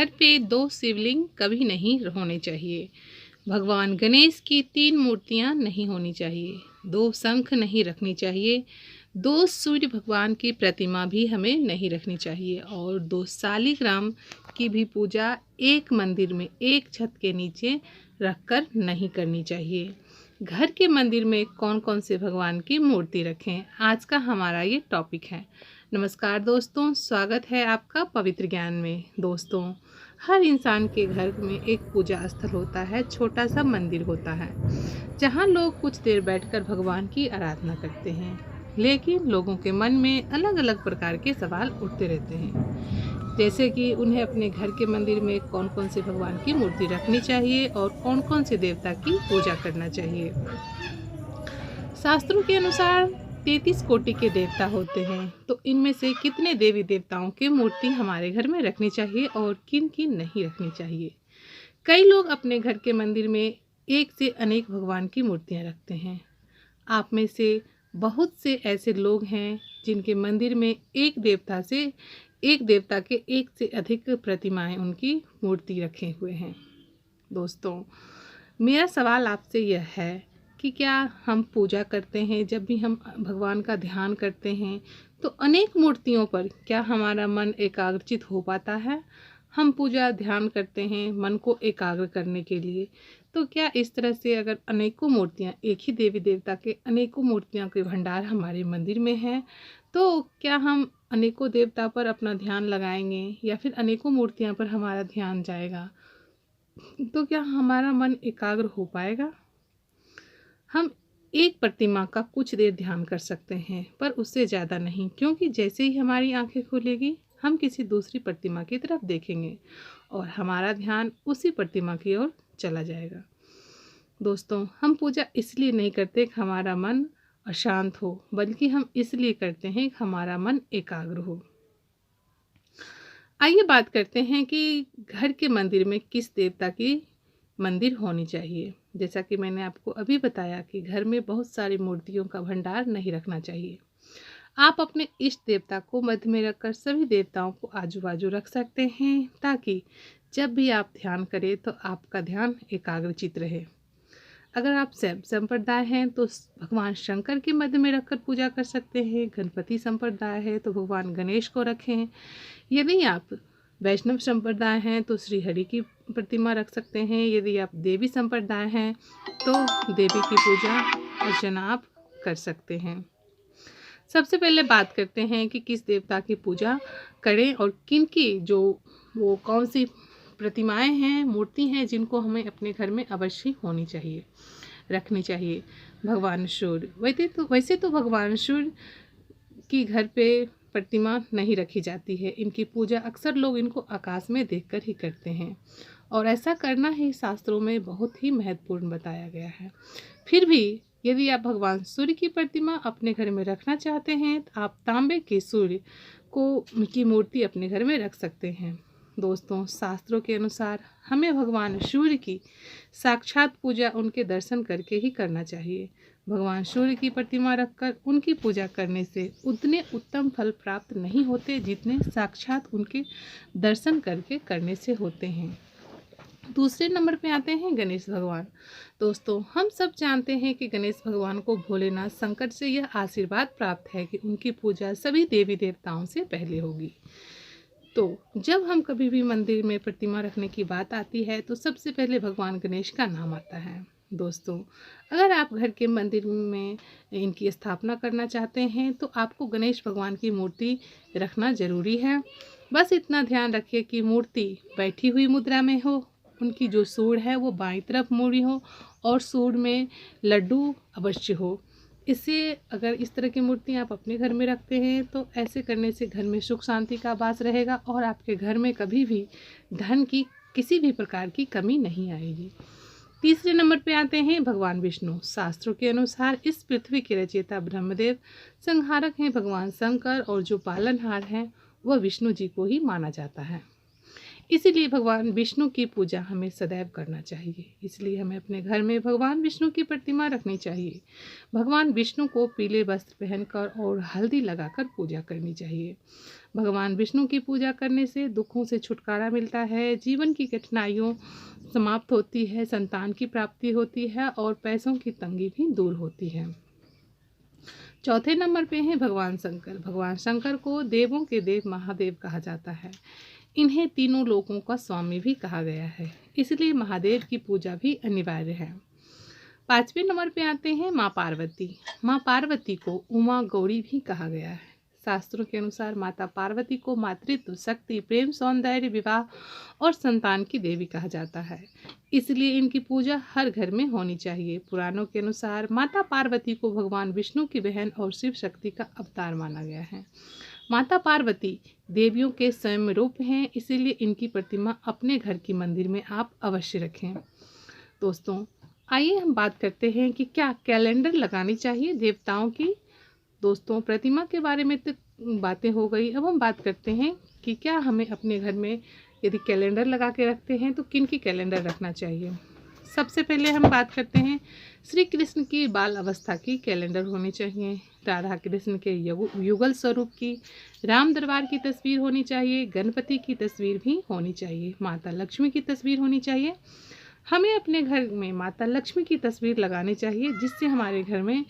घर पे 2 शिवलिंग कभी नहीं होने चाहिए। भगवान गणेश की 3 मूर्तियाँ नहीं होनी चाहिए। 2 शंख नहीं रखनी चाहिए। 2 सूर्य भगवान की प्रतिमा भी हमें नहीं रखनी चाहिए और 2 शालिग्राम की भी पूजा एक मंदिर में एक छत के नीचे रखकर नहीं करनी चाहिए। घर के मंदिर में कौन कौन से भगवान की मूर्ति रखें, आज का हमारा ये टॉपिक है। नमस्कार दोस्तों, स्वागत है आपका पवित्र ज्ञान में। दोस्तों, हर इंसान के घर में एक पूजा स्थल होता है, छोटा सा मंदिर होता है जहाँ लोग कुछ देर बैठकर भगवान की आराधना करते हैं। लेकिन लोगों के मन में अलग अलग प्रकार के सवाल उठते रहते हैं, जैसे कि उन्हें अपने घर के मंदिर में कौन कौन से भगवान की मूर्ति रखनी चाहिए और कौन कौन से देवता की पूजा करना चाहिए। शास्त्रों के अनुसार 33 कोटि के देवता होते हैं, तो इनमें से कितने देवी देवताओं की मूर्ति हमारे घर में रखनी चाहिए और किन की नहीं रखनी चाहिए। कई लोग अपने घर के मंदिर में एक से अनेक भगवान की मूर्तियां रखते हैं। आप में से बहुत से ऐसे लोग हैं जिनके मंदिर में एक देवता के एक से अधिक प्रतिमाएं, उनकी मूर्ति रखे हुए हैं। दोस्तों, मेरा सवाल आपसे यह है कि क्या हम पूजा करते हैं, जब भी हम भगवान का ध्यान करते हैं तो अनेक मूर्तियों पर क्या हमारा मन एकाग्रचित हो पाता है। हम पूजा ध्यान करते हैं मन को एकाग्र करने के लिए, तो क्या इस तरह से अगर अनेकों मूर्तियां, एक ही देवी देवता के अनेकों मूर्तियों के भंडार हमारे मंदिर में हैं, तो क्या हम अनेकों देवता पर अपना ध्यान लगाएंगे या फिर अनेकों मूर्तियां पर हमारा ध्यान जाएगा, तो क्या हमारा मन एकाग्र हो पाएगा। हम एक प्रतिमा का कुछ देर ध्यान कर सकते हैं, पर उससे ज़्यादा नहीं, क्योंकि जैसे ही हमारी आंखें खुलेगी हम किसी दूसरी प्रतिमा की तरफ देखेंगे और हमारा ध्यान उसी प्रतिमा की ओर चला जाएगा। दोस्तों, हम पूजा इसलिए नहीं करते कि हमारा मन अशांत हो, बल्कि हम इसलिए करते हैं कि हमारा मन एकाग्र हो। आइए बात करते हैं कि घर के मंदिर में किस देवता की मंदिर होनी चाहिए। जैसा कि मैंने आपको अभी बताया कि घर में बहुत सारी मूर्तियों का भंडार नहीं रखना चाहिए। आप अपने इष्ट देवता को मध्य में रखकर सभी देवताओं को आजू बाजू रख सकते हैं, ताकि जब भी आप ध्यान करें तो आपका ध्यान एकाग्रचित रहे। अगर आप शैव संप्रदाय हैं तो भगवान शंकर के मध्य में रखकर पूजा कर सकते हैं। गणपति संप्रदाय है तो भगवान गणेश को रखें। यदि आप वैष्णव संप्रदाय हैं तो श्री हरि की प्रतिमा रख सकते हैं। यदि आप देवी संप्रदाय हैं तो देवी की पूजा अर्चना आप कर सकते हैं। सबसे पहले बात करते हैं कि किस देवता की पूजा करें और किन की वो कौन सी प्रतिमाएं हैं, मूर्ति हैं, जिनको हमें अपने घर में अवश्य होनी चाहिए, रखनी चाहिए। भगवान सूर्य, वैसे तो भगवान सूर्य की घर पे प्रतिमा नहीं रखी जाती है। इनकी पूजा अक्सर लोग इनको आकाश में देखकर ही करते हैं और ऐसा करना ही शास्त्रों में बहुत ही महत्वपूर्ण बताया गया है। फिर भी यदि आप भगवान सूर्य की प्रतिमा अपने घर में रखना चाहते हैं तो आप तांबे के सूर्य की मूर्ति अपने घर में रख सकते हैं। दोस्तों, शास्त्रों के अनुसार हमें भगवान सूर्य की साक्षात पूजा उनके दर्शन करके ही करना चाहिए। भगवान सूर्य की प्रतिमा रखकर उनकी पूजा करने से उतने उत्तम फल प्राप्त नहीं होते जितने साक्षात उनके दर्शन करके करने से होते हैं। दूसरे नंबर पे आते हैं गणेश भगवान। दोस्तों, हम सब जानते हैं कि गणेश भगवान को भोलेनाथ शंकर से यह आशीर्वाद प्राप्त है कि उनकी पूजा सभी देवी देवताओं से पहले होगी। तो जब हम कभी भी मंदिर में प्रतिमा रखने की बात आती है तो सबसे पहले भगवान गणेश का नाम आता है। दोस्तों, अगर आप घर के मंदिर में इनकी स्थापना करना चाहते हैं तो आपको गणेश भगवान की मूर्ति रखना जरूरी है। बस इतना ध्यान रखिए कि मूर्ति बैठी हुई मुद्रा में हो, उनकी जो सूंड है वो बाईं तरफ मुड़ी हो और सूंड में लड्डू अवश्य हो। इससे अगर इस तरह की मूर्ति आप अपने घर में रखते हैं तो ऐसे करने से घर में सुख शांति का वास रहेगा और आपके घर में कभी भी धन की किसी भी प्रकार की कमी नहीं आएगी। तीसरे नंबर पे आते हैं भगवान विष्णु। शास्त्रों के अनुसार इस पृथ्वी के रचयिता ब्रह्मदेव, संहारक हैं भगवान शंकर और जो पालनहार हैं वह विष्णु जी को ही माना जाता है। इसीलिए भगवान विष्णु की पूजा हमें सदैव करना चाहिए। इसलिए हमें अपने घर में भगवान विष्णु की प्रतिमा रखनी चाहिए। भगवान विष्णु को पीले वस्त्र पहनकर और हल्दी लगाकर पूजा करनी चाहिए। भगवान विष्णु की पूजा करने से दुखों से छुटकारा मिलता है, जीवन की कठिनाइयों समाप्त होती है, संतान की प्राप्ति होती है और पैसों की तंगी भी दूर होती है। चौथे नंबर पे हैं भगवान शंकर। भगवान शंकर को देवों के देव महादेव कहा जाता है। इन्हें तीनों लोकों का स्वामी भी कहा गया है, इसलिए महादेव की पूजा भी अनिवार्य है। पांचवें नंबर पे आते हैं माँ पार्वती। माँ पार्वती को उमा गौरी भी कहा गया है। शास्त्रों के अनुसार माता पार्वती को मातृत्व, शक्ति, प्रेम, सौंदर्य, विवाह और संतान की देवी कहा जाता है, इसलिए इनकी पूजा हर घर में होनी चाहिए। पुराणों के अनुसार माता पार्वती को भगवान विष्णु की बहन और शिव शक्ति का अवतार माना गया है। माता पार्वती देवियों के स्वयं रूप हैं, इसीलिए इनकी प्रतिमा अपने घर की मंदिर में आप अवश्य रखें। दोस्तों, आइए हम बात करते हैं कि क्या कैलेंडर लगानी चाहिए देवताओं की। दोस्तों, प्रतिमा के बारे में तो बातें हो गई, अब हम बात करते हैं कि क्या हमें अपने घर में यदि कैलेंडर लगा के रखते हैं तो किन की कैलेंडर रखना चाहिए। सबसे पहले हम बात करते हैं श्री कृष्ण की बाल अवस्था की कैलेंडर होनी चाहिए, राधा कृष्ण के युगल स्वरूप की, राम दरबार की तस्वीर होनी चाहिए, गणपति की तस्वीर भी होनी चाहिए, माता लक्ष्मी की तस्वीर होनी चाहिए। हमें अपने घर में माता लक्ष्मी की तस्वीर लगानी चाहिए, जिससे हमारे घर में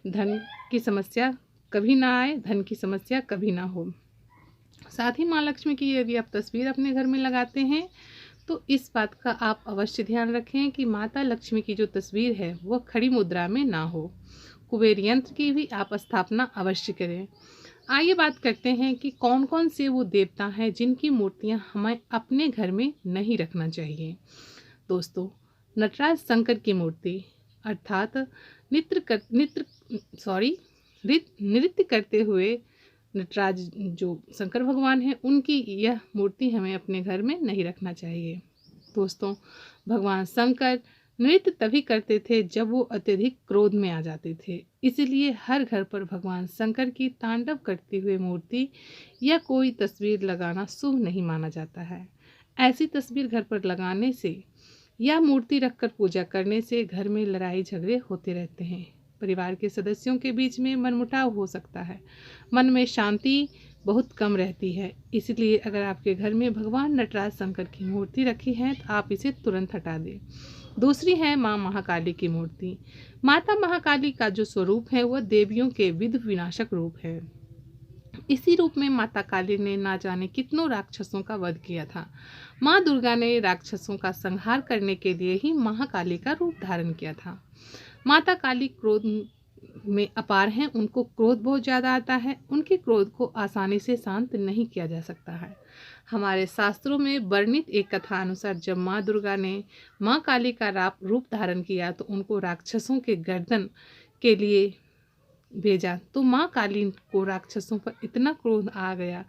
धन की समस्या कभी ना आए, धन की समस्या कभी ना हो। साथ ही माँ लक्ष्मी की यदि आप तस्वीर अपने घर में लगाते हैं तो इस बात का आप अवश्य ध्यान रखें कि माता लक्ष्मी की जो तस्वीर है वह खड़ी मुद्रा में ना हो। कुबेर यंत्र की भी आप स्थापना अवश्य करें। आइए बात करते हैं कि कौन कौन से वो देवता हैं जिनकी मूर्तियां हमें अपने घर में नहीं रखना चाहिए। दोस्तों, नटराज शंकर की मूर्ति अर्थात नृत्य करते हुए नटराज जो शंकर भगवान हैं उनकी यह मूर्ति हमें अपने घर में नहीं रखना चाहिए। दोस्तों, भगवान शंकर नृत्य तभी करते थे जब वो अत्यधिक क्रोध में आ जाते थे, इसलिए हर घर पर भगवान शंकर की तांडव करती हुई मूर्ति या कोई तस्वीर लगाना शुभ नहीं माना जाता है। ऐसी तस्वीर घर पर लगाने से या मूर्ति रखकर पूजा करने से घर में लड़ाई झगड़े होते रहते हैं, परिवार के सदस्यों के बीच में मनमुटाव हो सकता है, मन में शांति बहुत कम रहती है। इसलिए अगर आपके घर में भगवान नटराज शंकर की मूर्ति रखी है तो आप इसे तुरंत हटा दें। दूसरी है माँ महाकाली की मूर्ति। माता महाकाली का जो स्वरूप है वह देवियों के विघ्न विनाशक रूप है। इसी रूप में माता काली ने ना जाने कितनों राक्षसों का वध किया था। माँ दुर्गा ने राक्षसों का संहार करने के लिए ही महाकाली का रूप धारण किया था। माता काली क्रोध में अपार हैं, उनको क्रोध बहुत ज़्यादा आता है, उनके क्रोध को आसानी से शांत नहीं किया जा सकता है। हमारे शास्त्रों में वर्णित एक कथा अनुसार जब माँ दुर्गा ने माँ काली का रूप धारण किया तो उनको राक्षसों के गर्दन के लिए भेजा, तो माँ काली को राक्षसों पर इतना क्रोध आ गया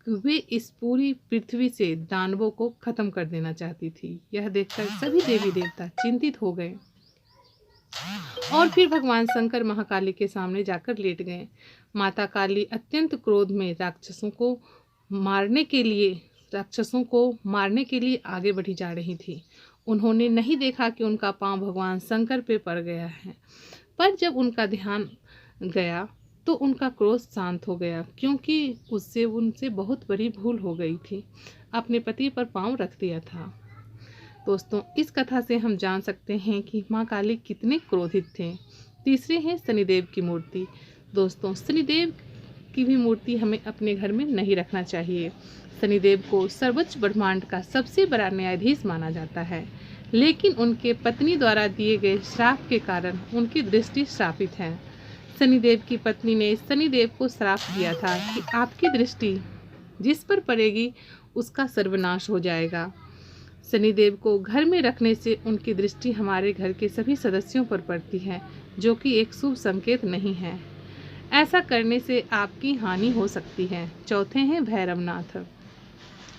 कि वे इस पूरी पृथ्वी से दानवों को खत्म कर देना चाहती थी। यह देखकर सभी देवी देवता चिंतित हो गए और फिर भगवान शंकर महाकाली के सामने जाकर लेट गए। माता काली अत्यंत क्रोध में राक्षसों को मारने के लिए आगे बढ़ी जा रही थी। उन्होंने नहीं देखा कि उनका पांव भगवान शंकर पे पड़ गया है, पर जब उनका ध्यान गया तो उनका क्रोध शांत हो गया, क्योंकि उससे उनसे बहुत बड़ी भूल हो गई थी, अपने पति पर पांव रख दिया था। दोस्तों, इस कथा से हम जान सकते हैं कि माँ काली कितने क्रोधित थे। तीसरे हैं शनिदेव की मूर्ति। दोस्तों, शनिदेव की भी मूर्ति हमें अपने घर में नहीं रखना चाहिए। शनिदेव को सर्वोच्च ब्रह्मांड का सबसे बड़ा न्यायाधीश माना जाता है, लेकिन उनके पत्नी द्वारा दिए गए श्राप के कारण उनकी दृष्टि श्रापित है। शनिदेव की पत्नी ने शनिदेव को श्राप दिया था कि आपकी दृष्टि जिस पर पड़ेगी उसका सर्वनाश हो जाएगा। शनिदेव को घर में रखने से उनकी दृष्टि हमारे घर के सभी सदस्यों पर पड़ती है, जो कि एक शुभ संकेत नहीं है। ऐसा करने से आपकी हानि हो सकती है। चौथे हैं भैरवनाथ।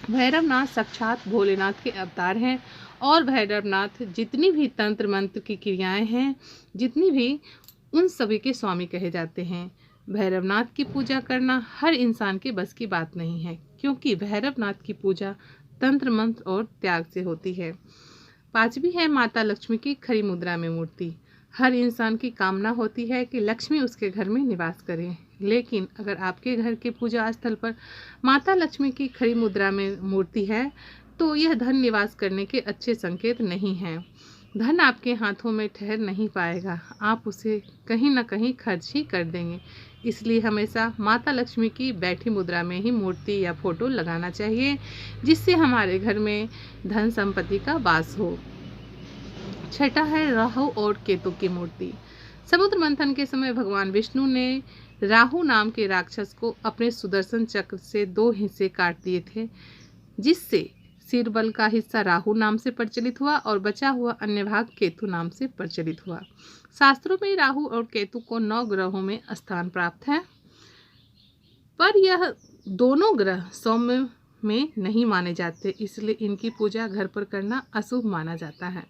भैरवनाथ साक्षात भोलेनाथ के अवतार हैं और भैरवनाथ जितनी भी तंत्र मंत्र की क्रियाएं हैं, जितनी भी उन सभी के स्वामी कहे जाते हैं। भैरवनाथ की पूजा करना हर इंसान के बस की बात नहीं है, क्योंकि भैरवनाथ की पूजा तंत्र मंत्र और त्याग से होती है। 5वीं है माता लक्ष्मी की खरी मुद्रा में मूर्ति। हर इंसान की कामना होती है कि लक्ष्मी उसके घर में निवास करे, लेकिन अगर आपके घर के पूजा स्थल पर माता लक्ष्मी की खरी मुद्रा में मूर्ति है तो यह धन निवास करने के अच्छे संकेत नहीं हैं। धन आपके हाथों में ठहर नहीं पाएगा, आप उसे कहीं ना कहीं खर्च ही कर देंगे। इसलिए हमेशा माता लक्ष्मी की बैठी मुद्रा में ही मूर्ति या फोटो लगाना चाहिए, जिससे हमारे घर में धन संपत्ति का वास हो। 6ठा है राहु और केतु की मूर्ति। समुद्र मंथन के समय भगवान विष्णु ने राहु नाम के राक्षस को अपने सुदर्शन चक्र से 2 हिस्से काट दिए थे, जिससे सिर बल का हिस्सा राहु नाम से प्रचलित हुआ और बचा हुआ अन्य भाग केतु नाम से प्रचलित हुआ। शास्त्रों में राहु और केतु को 9 ग्रहों में स्थान प्राप्त है, पर यह दोनों ग्रह सौम्य में नहीं माने जाते, इसलिए इनकी पूजा घर पर करना अशुभ माना जाता है।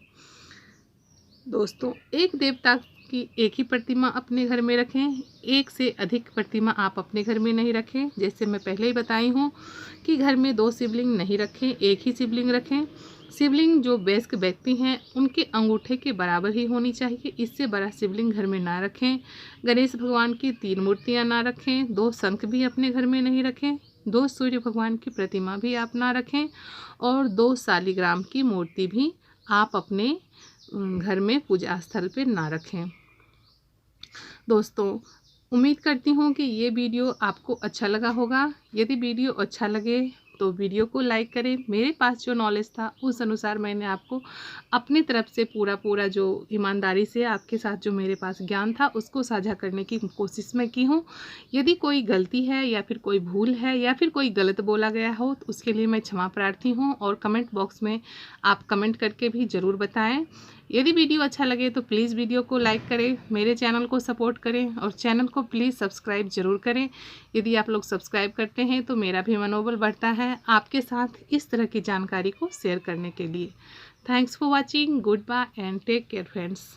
दोस्तों, एक देवता की एक ही प्रतिमा अपने घर में रखें, एक से अधिक प्रतिमा आप अपने घर में नहीं रखें। जैसे मैं पहले ही बताई हूँ कि घर में 2 शिवलिंग नहीं रखें, एक ही शिवलिंग रखें। शिवलिंग जो वयस्क व्यक्ति हैं उनके अंगूठे के बराबर ही होनी चाहिए, इससे बड़ा शिवलिंग घर में ना रखें। गणेश भगवान की 3 मूर्तियाँ ना रखें, 2 शंख भी अपने घर में नहीं रखें, 2 सूर्य भगवान की प्रतिमा भी आप ना रखें और 2 शालिग्राम की मूर्ति भी आप अपने घर में पूजा स्थल पे ना रखें। दोस्तों, उम्मीद करती हूँ कि ये वीडियो आपको अच्छा लगा होगा। यदि वीडियो अच्छा लगे तो वीडियो को लाइक करें। मेरे पास जो नॉलेज था उस अनुसार मैंने आपको अपनी तरफ से पूरा जो ईमानदारी से आपके साथ जो मेरे पास ज्ञान था उसको साझा करने की कोशिश मैं की हूँ। यदि कोई गलती है या फिर कोई भूल है या फिर कोई गलत बोला गया हो तो उसके लिए मैं क्षमा प्रार्थी हूँ, और कमेंट बॉक्स में आप कमेंट करके भी ज़रूर बताएं। यदि वीडियो अच्छा लगे तो प्लीज़ वीडियो को लाइक करें, मेरे चैनल को सपोर्ट करें और चैनल को प्लीज़ सब्सक्राइब ज़रूर करें। यदि आप लोग सब्सक्राइब करते हैं तो मेरा भी मनोबल बढ़ता है आपके साथ इस तरह की जानकारी को शेयर करने के लिए। Thanks for watching, goodbye and take care friends.